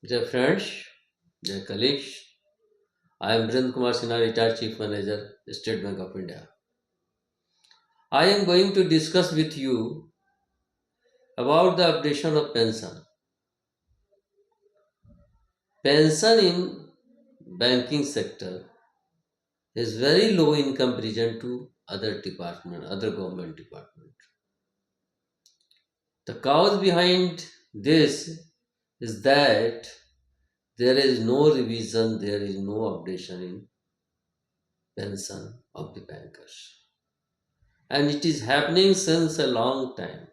Dear friends, dear colleagues, I am Brind Kumar Sinha, retired Chief Manager, State Bank of India. I am going to discuss with you about the updation of pension. Pension in banking sector is very low in comparison to other government department. The cause behind this is that there is no revision, there is no updation in pension of the bankers. And it is happening since a long time.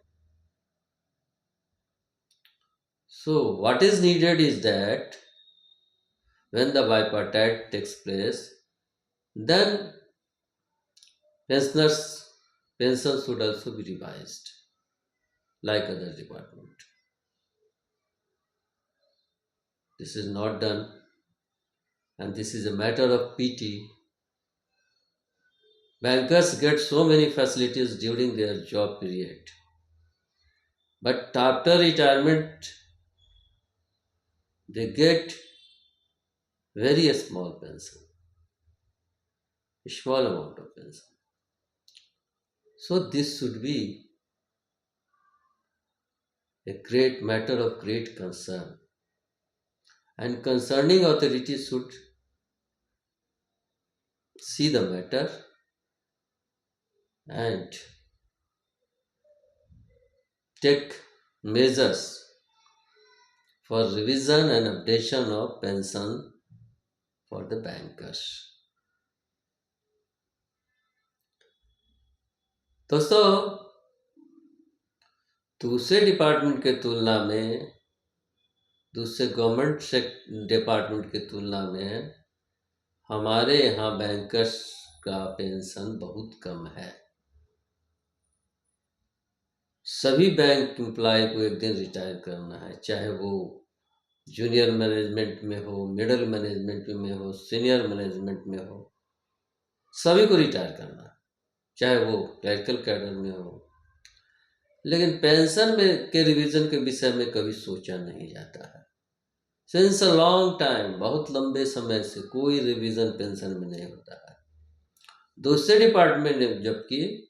So, what is needed is that when the bipartite takes place, then pensioners' pensions should also be revised, like other department. This is not done, and this is a matter of pity. Bankers get so many facilities during their job period, but after retirement, they get very small pension, a small amount of pension. So this should be a great matter of great concern, and concerning authorities should see the matter and take measures for revision and updation of pension for the bankers. दोस्तों, दूसरे department के तुलना में, दूसरे government से department की तुलना में हमारे यहाँ बैंकर्स का पेंशन बहुत कम है। सभी बैंक एम्प्लॉय को एक दिन रिटायर करना है, चाहे वो जूनियर मैनेजमेंट में हो, मिडिल मैनेजमेंट में हो, सीनियर मैनेजमेंट में हो, सभी को रिटायर करना है, चाहे वो क्लरिकल कैडर में हो। लेकिन पेंशन में के रिवीजन के विषय में कभी सोचा नहीं जाता है। सिंस अ लॉन्ग टाइम, बहुत लंबे समय से कोई रिवीजन पेंशन में नहीं होता है। दूसरे डिपार्टमेंट में जबकि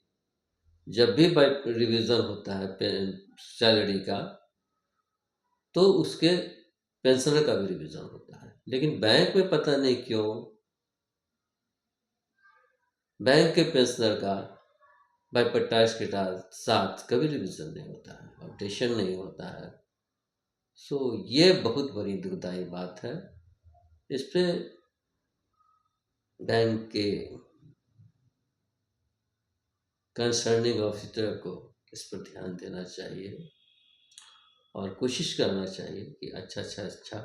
जब भी रिवीजन होता है सैलरी का, तो उसके पेंशनर का भी रिवीजन होता है। लेकिन बैंक में पता नहीं क्यों बैंक के पेंशनर का बाइपर्टाइज के साथ कभी रिवीजन नहीं होता है, अपडेशन नहीं होता है। सो ये बहुत बड़ी दुखदायी बात है। इस पे बैंक के कंसर्निंग ऑफिसर को इस पर ध्यान देना चाहिए और कोशिश करना चाहिए कि अच्छा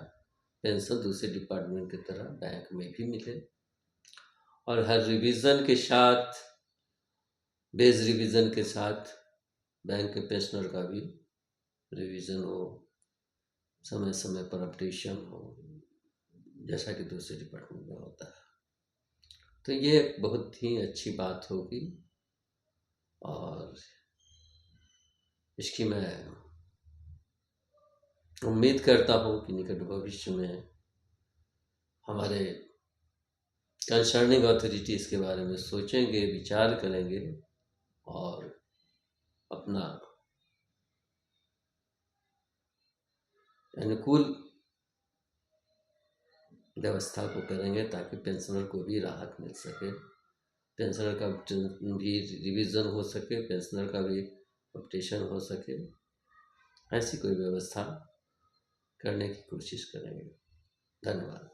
पेंशन दूसरे डिपार्टमेंट की तरह बैंक में भी मिले, और हर रिवीजन के साथ, बेस रिवीजन के साथ बैंक के पेंशनर का भी रिवीजन हो, समय समय पर अपडेशन हो, जैसा कि दूसरे डिपार्टमेंट में होता है। तो ये बहुत ही अच्छी बात होगी और इसकी मैं उम्मीद करता हूँ कि निकट भविष्य में हमारे कंसर्निंग अथॉरिटी इसके बारे में सोचेंगे, विचार करेंगे और अपना अनुकूल व्यवस्था को करेंगे ताकि पेंशनर को भी राहत मिल सके, पेंशनर का भी रिवीजन हो सके, पेंशनर का भी अपडेशन हो सके। ऐसी कोई व्यवस्था करने की कोशिश करेंगे। धन्यवाद।